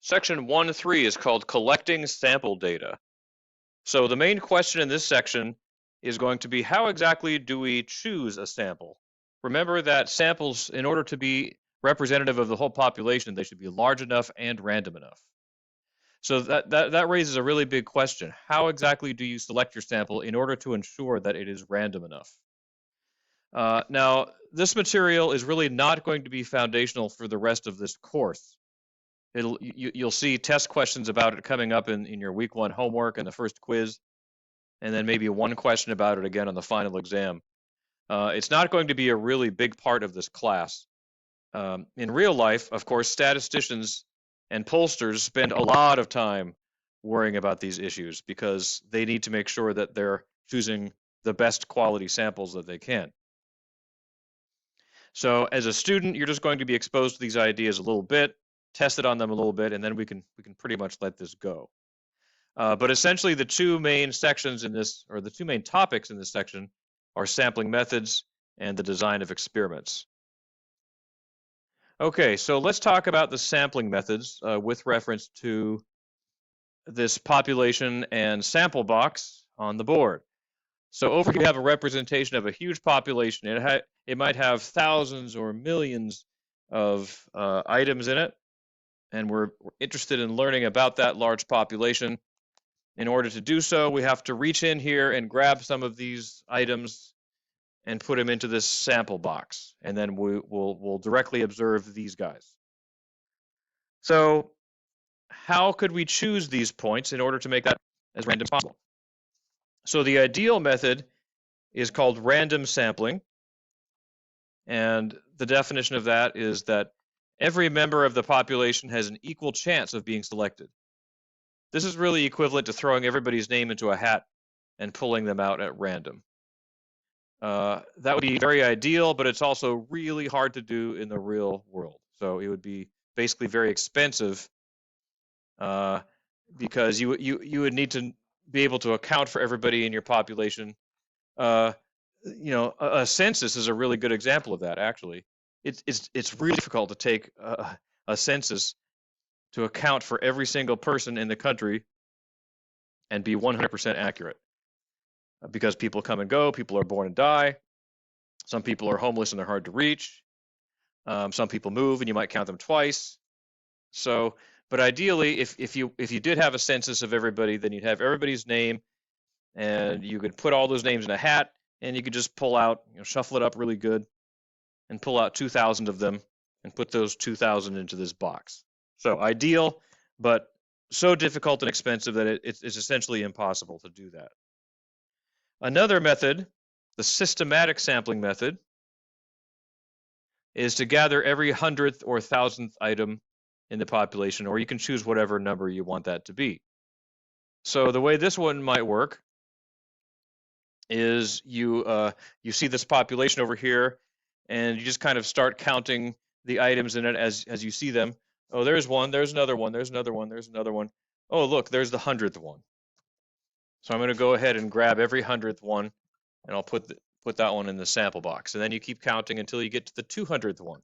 Section 1.3 is called collecting sample data. So the main question in this section is going to be how exactly do we choose a sample? Remember that samples, in order to be representative of the whole population, they should be large enough and random enough. So that raises a really big question. How exactly do you select your sample in order to ensure that it is random enough? Now, this material is really not going to be foundational for the rest of this course. You'll see test questions about it coming up in your week 1 homework and the first quiz, and then maybe one question about it again on the final exam. It's not going to be a really big part of this class. In real life, of course, statisticians and pollsters spend a lot of time worrying about these issues because they need to make sure that they're choosing the best quality samples that they can. So as a student, you're just going to be exposed to these ideas a little bit, test it on them a little bit, and then we can pretty much let this go. But essentially the two main sections in this, or the two main topics in this section, are sampling methods and the design of experiments. Okay, so let's talk about the sampling methods with reference to this population and sample box on the board. So over here we have a representation of a huge population. It might have thousands or millions of items in it, and we're interested in learning about that large population. In order to do so, we have to reach in here and grab some of these items and put them into this sample box, and then we'll directly observe these guys. So how could we choose these points in order to make that as random as possible? So the ideal method is called random sampling, and the definition of that is that every member of the population has an equal chance of being selected. This is really equivalent to throwing everybody's name into a hat and pulling them out at random. That would be very ideal, but it's also really hard to do in the real world. So it would be basically very expensive because you would need to be able to account for everybody in your population. A census is a really good example of that. Actually, it's really difficult to take a census to account for every single person in the country and be 100% accurate. Because people come and go, people are born and die. Some people are homeless and they're hard to reach. Some people move and you might count them twice. So, but ideally, if you did have a census of everybody, then you'd have everybody's name, and you could put all those names in a hat, and you could just pull out, shuffle it up really good, and pull out 2,000 of them, and put those 2,000 into this box. So ideal, but so difficult and expensive that it's essentially impossible to do that. Another method, the systematic sampling method, is to gather every 100th or 1,000th item in the population, or you can choose whatever number you want that to be. So the way this one might work is you see this population over here, and you just kind of start counting the items in it as you see them. Oh, there's one, there's another one, there's another one, there's another one. Oh, look, there's the 100th one. So I'm going to go ahead and grab every 100th one, and I'll put that one in the sample box. And then you keep counting until you get to the 200th one,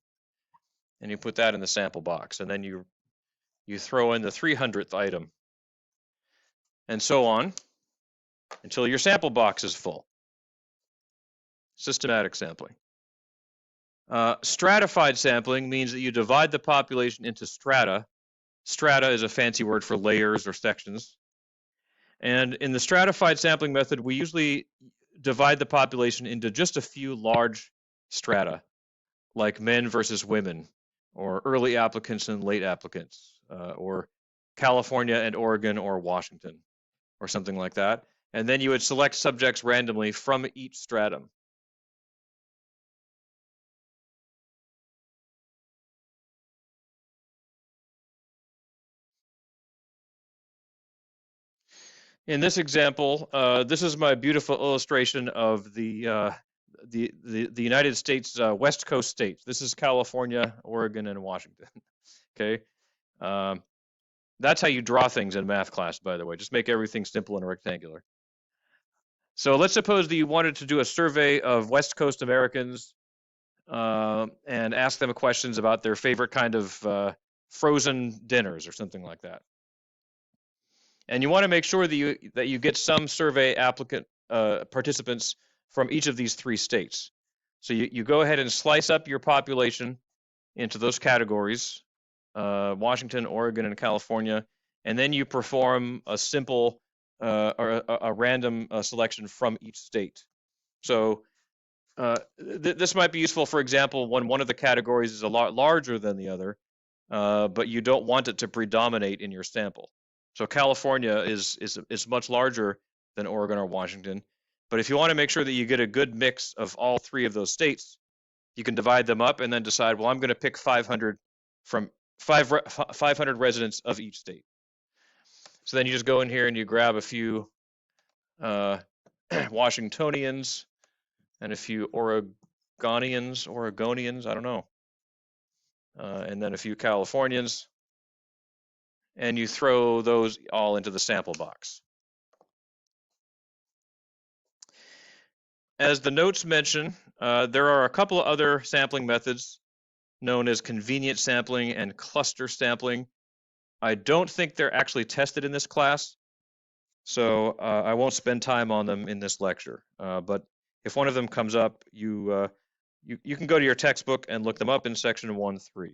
and you put that in the sample box. And then you throw in the 300th item, and so on until your sample box is full. Systematic sampling. Stratified sampling means that you divide the population into strata. Strata is a fancy word for layers or sections. And in the stratified sampling method, we usually divide the population into just a few large strata, like men versus women, or early applicants and late applicants, or California and Oregon or Washington, or something like that. And then you would select subjects randomly from each stratum. In this example, this is my beautiful illustration of the United States West Coast states. This is California, Oregon, and Washington. Okay, that's how you draw things in math class, by the way. Just make everything simple and rectangular. So let's suppose that you wanted to do a survey of West Coast Americans and ask them questions about their favorite kind of frozen dinners or something like that. And you want to make sure that you get some survey applicant participants from each of these 3 states. So you go ahead and slice up your population into those categories, Washington, Oregon, and California, and then you perform a simple or a random selection from each state. So this might be useful, for example, when one of the categories is a lot larger than the other, but you don't want it to predominate in your sample. So California is much larger than Oregon or Washington, but if you want to make sure that you get a good mix of all 3 of those states, you can divide them up and then decide, well, I'm going to pick 500 from 500 residents of each state. So then you just go in here and you grab a few Washingtonians and a few Oregonians, I don't know, and then a few Californians, and you throw those all into the sample box. As the notes mention, there are a couple of other sampling methods known as convenient sampling and cluster sampling. I don't think they're actually tested in this class, so I won't spend time on them in this lecture. But if one of them comes up, you can go to your textbook and look them up in section 1.3.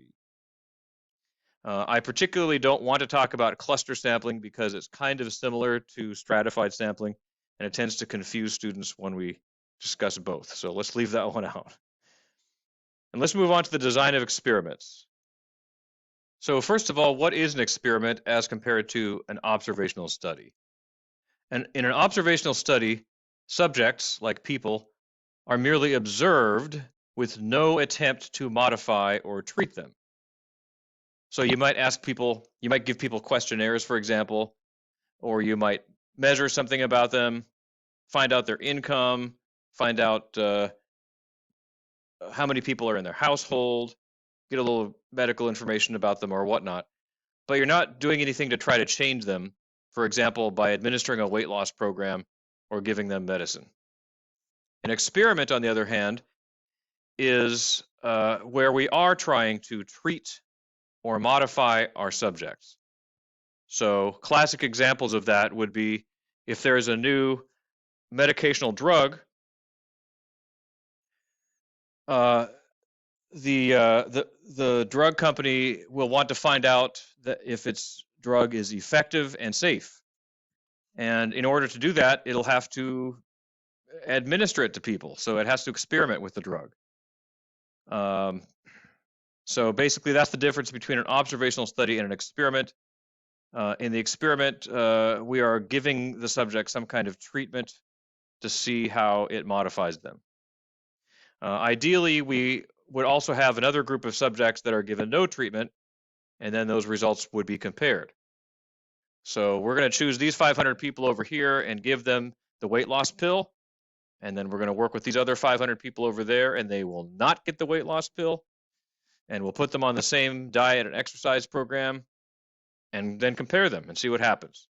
I particularly don't want to talk about cluster sampling because it's kind of similar to stratified sampling, and it tends to confuse students when we discuss both. So let's leave that one out. And let's move on to the design of experiments. So first of all, what is an experiment as compared to an observational study? And in an observational study, subjects, like people, are merely observed with no attempt to modify or treat them. So you might give people questionnaires, for example, or you might measure something about them, find out their income, find out how many people are in their household, get a little medical information about them or whatnot. But you're not doing anything to try to change them, for example, by administering a weight loss program or giving them medicine. An experiment, on the other hand, is where we are trying to treat or modify our subjects. So classic examples of that would be if there is a new medicational drug, the drug company will want to find out that if its drug is effective and safe. And in order to do that, it'll have to administer it to people. So it has to experiment with the drug. So basically, that's the difference between an observational study and an experiment. In the experiment, we are giving the subject some kind of treatment to see how it modifies them. Ideally, we would also have another group of subjects that are given no treatment, and then those results would be compared. So we're going to choose these 500 people over here and give them the weight loss pill, and then we're going to work with these other 500 people over there, and they will not get the weight loss pill, and we'll put them on the same diet and exercise program, and then compare them and see what happens.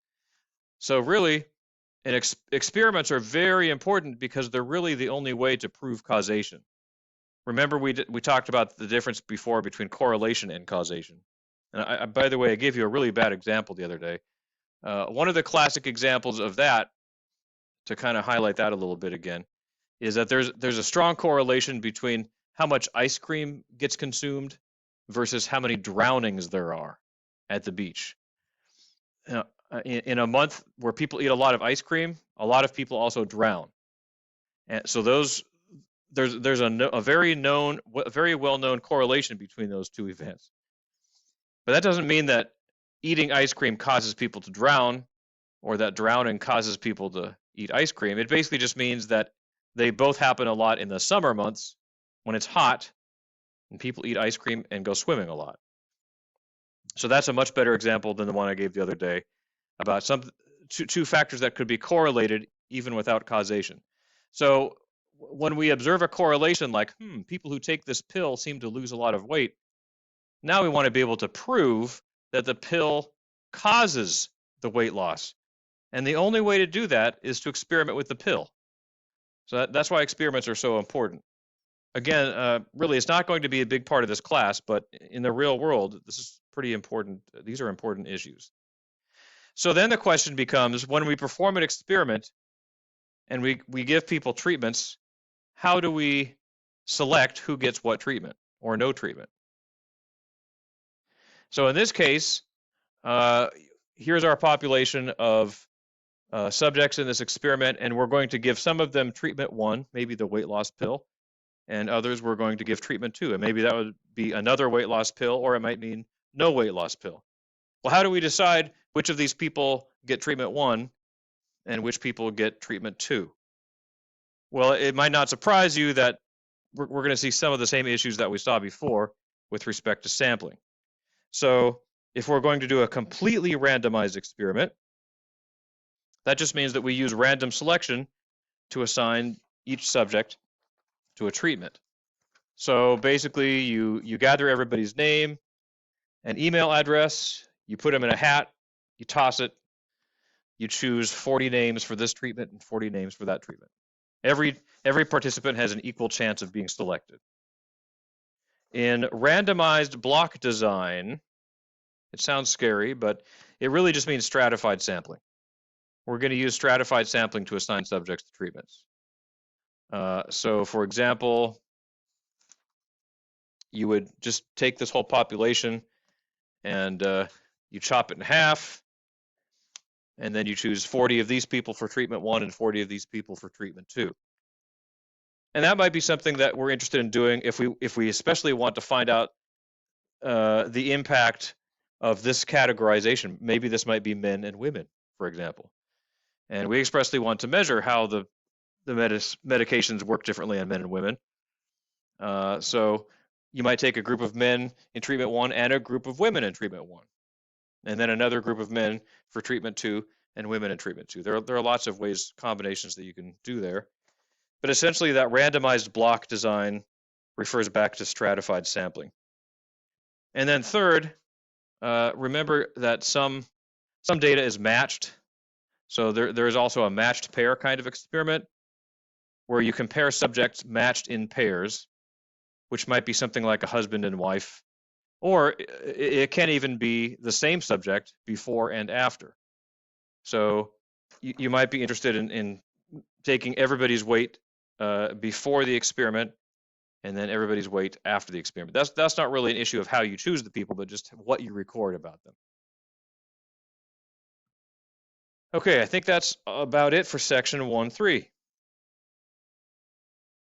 So really, experiments are very important because they're really the only way to prove causation. Remember, we talked about the difference before between correlation and causation. And by the way, I gave you a really bad example the other day. One of the classic examples of that, to kind of highlight that a little bit again, is that there's a strong correlation between how much ice cream gets consumed versus how many drownings there are at the beach. In a month where people eat a lot of ice cream, a lot of people also drown. And so there's a very well-known correlation between those two events. But that doesn't mean that eating ice cream causes people to drown or that drowning causes people to eat ice cream. It basically just means that they both happen a lot in the summer months when it's hot and people eat ice cream and go swimming a lot. So that's a much better example than the one I gave the other day about two factors that could be correlated even without causation. So when we observe a correlation like, people who take this pill seem to lose a lot of weight, now we want to be able to prove that the pill causes the weight loss. And the only way to do that is to experiment with the pill. So that's why experiments are so important. Again, really, it's not going to be a big part of this class, but in the real world, this is pretty important. These are important issues. So then the question becomes, when we perform an experiment and we give people treatments, how do we select who gets what treatment or no treatment? So in this case, here's our population of subjects in this experiment, and we're going to give some of them treatment 1, maybe the weight loss pill, and others we're going to give treatment 2, and maybe that would be another weight loss pill, or it might mean no weight loss pill. Well, how do we decide which of these people get treatment 1 and which people get treatment 2? Well, it might not surprise you that we're going to see some of the same issues that we saw before with respect to sampling. So if we're going to do a completely randomized experiment, that just means that we use random selection to assign each subject to a treatment. So basically, you gather everybody's name and email address, you put them in a hat, you toss it, you choose 40 names for this treatment and 40 names for that treatment. Every participant has an equal chance of being selected. In randomized block design, it sounds scary, but it really just means stratified sampling. We're going to use stratified sampling to assign subjects to treatments. So for example, you would just take this whole population and you chop it in half, and then you choose 40 of these people for treatment 1 and 40 of these people for treatment 2. And that might be something that we're interested in doing if we especially want to find out the impact of this categorization. Maybe this might be men and women, for example. And we expressly want to measure how the medications work differently on men and women. So you might take a group of men in treatment 1 and a group of women in treatment 1, and then another group of men for treatment 2 and women in treatment 2. There are lots of ways, combinations that you can do there. But essentially, that randomized block design refers back to stratified sampling. And then third, remember that some data is matched. So there is also a matched pair kind of experiment where you compare subjects matched in pairs, which might be something like a husband and wife, or it can even be the same subject before and after. So you might be interested in taking everybody's weight before the experiment and then everybody's weight after the experiment. That's not really an issue of how you choose the people, but just what you record about them. Okay, I think that's about it for section 1.3.